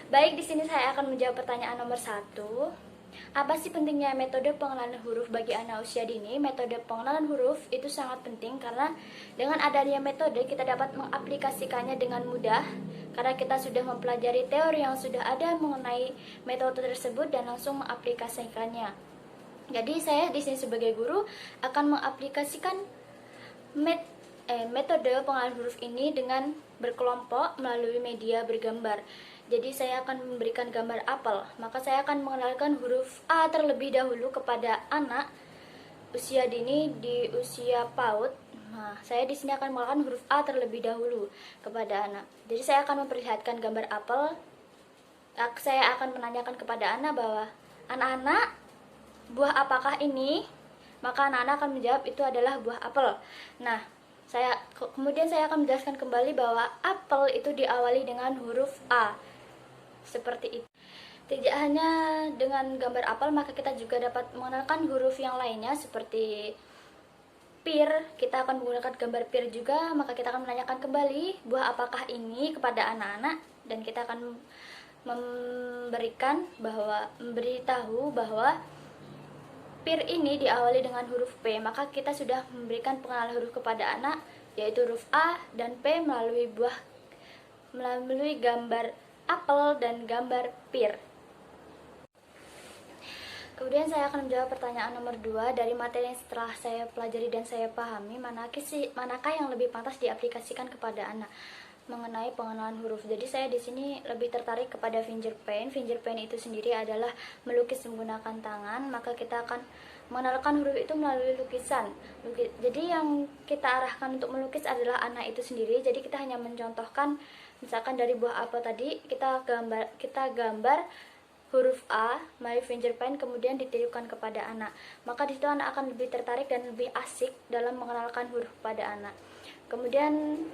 Baik, di sini saya akan menjawab pertanyaan nomor satu. Apa sih pentingnya metode pengenalan huruf bagi anak usia dini? Metode pengenalan huruf itu sangat penting karena dengan adanya metode kita dapat mengaplikasikannya dengan mudah karena kita sudah mempelajari teori yang sudah ada mengenai metode tersebut dan langsung mengaplikasikannya. Jadi saya di sini sebagai guru akan mengaplikasikan metode pengenalan huruf ini dengan berkelompok melalui media bergambar. Jadi saya akan memberikan gambar apel, maka saya akan mengenalkan huruf A terlebih dahulu kepada anak usia dini di usia PAUD. Nah, saya di sini akan mengenalkan huruf A terlebih dahulu kepada anak. Jadi saya akan memperlihatkan gambar apel. Saya akan menanyakan kepada anak bahwa anak-anak, buah apakah ini? Maka anak-anak akan menjawab itu adalah buah apel. Nah, kemudian saya akan menjelaskan kembali bahwa apel itu diawali dengan huruf A. Seperti itu. Tidak hanya dengan gambar apel, maka kita juga dapat mengenalkan huruf yang lainnya seperti pir. Kita akan menggunakan gambar pir juga, maka kita akan menanyakan kembali buah apakah ini kepada anak-anak dan kita akan memberitahu bahwa pir ini diawali dengan huruf P, maka kita sudah memberikan pengenalan huruf kepada anak, yaitu huruf A dan P melalui gambar apel dan gambar pir. Kemudian saya akan menjawab pertanyaan nomor 2 dari materi yang setelah saya pelajari dan saya pahami, manakah yang lebih pantas diaplikasikan kepada anak mengenai pengenalan huruf. Jadi saya di sini lebih tertarik kepada fingerprint. Fingerprint itu sendiri adalah melukis menggunakan tangan, maka kita akan mengenalkan huruf itu melalui lukisan. Jadi yang kita arahkan untuk melukis adalah anak itu sendiri. Jadi kita hanya mencontohkan, misalkan dari buah apel tadi kita gambar huruf A melalui fingerprint kemudian ditiupkan kepada anak. Maka di situ anak akan lebih tertarik dan lebih asik dalam mengenalkan huruf pada anak. Kemudian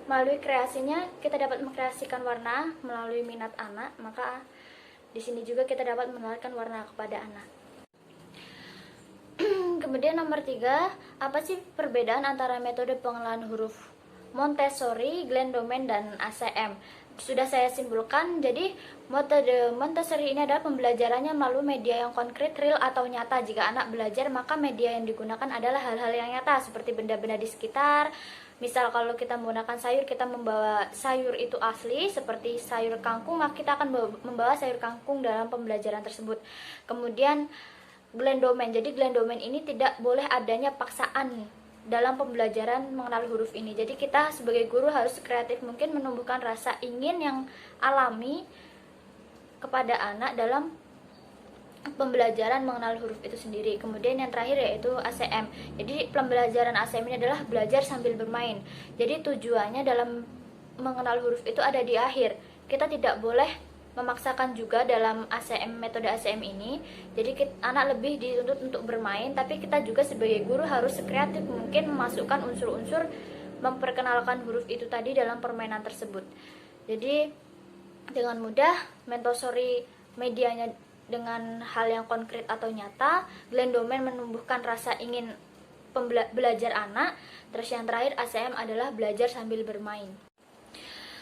melalui kreasinya kita dapat mengkreasikan warna melalui minat anak, maka di sini juga kita dapat mengenalkan warna kepada anak. Kemudian nomor 3, apa sih perbedaan antara metode pengenalan huruf Montessori, Glendomen, dan ACM? Sudah saya simpulkan, jadi metode Montessori ini adalah pembelajarannya melalui media yang konkret, real atau nyata. Jika anak belajar, maka media yang digunakan adalah hal-hal yang nyata seperti benda-benda di sekitar. Misal kalau kita menggunakan sayur, kita membawa sayur itu asli seperti sayur kangkung, maka kita akan membawa sayur kangkung dalam pembelajaran tersebut. Kemudian Glendomen, jadi Glendomen ini tidak boleh adanya paksaan dalam pembelajaran mengenal huruf ini. Jadi kita sebagai guru harus kreatif mungkin menumbuhkan rasa ingin yang alami kepada anak dalam pembelajaran mengenal huruf itu sendiri. Kemudian yang terakhir yaitu ACM. Jadi pembelajaran ACM ini adalah belajar sambil bermain. Jadi tujuannya dalam mengenal huruf itu ada di akhir. Kita tidak boleh memaksakan juga dalam metode ACM ini. Jadi anak lebih dituntut untuk bermain, tapi kita juga sebagai guru harus kreatif mungkin memasukkan unsur-unsur memperkenalkan huruf itu tadi dalam permainan tersebut. Jadi dengan mudah Montessori medianya dengan hal yang konkret atau nyata, Glendomen menumbuhkan rasa ingin belajar anak, terus yang terakhir ACM adalah belajar sambil bermain.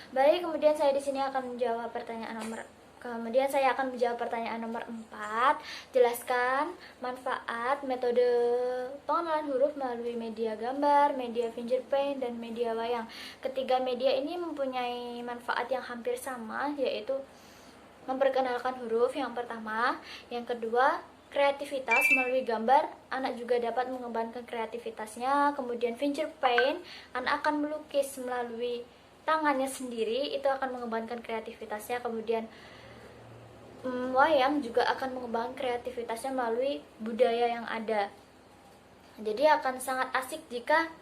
Baik, kemudian saya di sini akan menjawab pertanyaan nomor 4. Jelaskan manfaat metode pengenalan huruf melalui media gambar, media fingerprint, dan media wayang. Ketiga media ini mempunyai manfaat yang hampir sama, yaitu memperkenalkan huruf yang pertama, yang kedua kreativitas melalui gambar, anak juga dapat mengembangkan kreativitasnya. Kemudian fingerprint, anak akan melukis melalui tangannya sendiri, itu akan mengembangkan kreativitasnya. Kemudian wayang juga akan mengembangkan kreativitasnya melalui budaya yang ada. Jadi akan sangat asik jika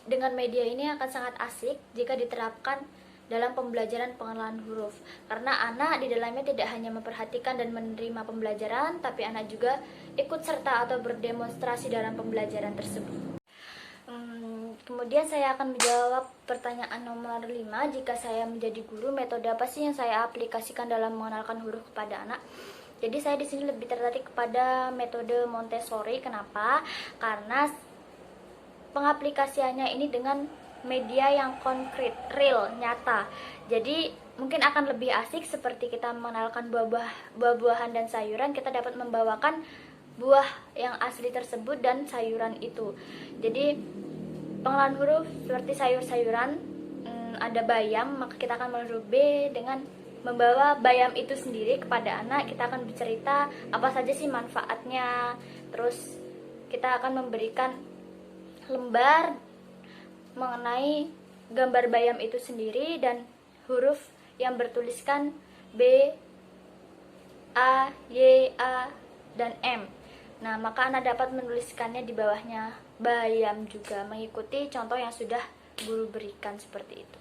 dengan media ini akan sangat asik jika diterapkan dalam pembelajaran pengenalan huruf, karena anak di dalamnya tidak hanya memperhatikan dan menerima pembelajaran, tapi anak juga ikut serta atau berdemonstrasi dalam pembelajaran tersebut. Kemudian saya akan menjawab pertanyaan nomor 5. Jika saya menjadi guru, metode apa sih yang saya aplikasikan dalam mengenalkan huruf kepada anak? Jadi saya di sini lebih tertarik kepada metode Montessori. Kenapa? Karena pengaplikasiannya ini dengan media yang konkret, real, nyata. Jadi mungkin akan lebih asik seperti kita mengenalkan buah-buahan dan sayuran, kita dapat membawakan buah yang asli tersebut dan sayuran itu. Jadi pengenalan huruf seperti sayur-sayuran, ada bayam, maka kita akan mengenal huruf B dengan membawa bayam itu sendiri kepada anak. Kita akan bercerita apa saja sih manfaatnya. Terus kita akan memberikan lembar mengenai gambar bayam itu sendiri dan huruf yang bertuliskan B, A, Y, A, dan M. Nah, maka Anda dapat menuliskannya di bawahnya bayam juga, mengikuti contoh yang sudah guru berikan seperti itu.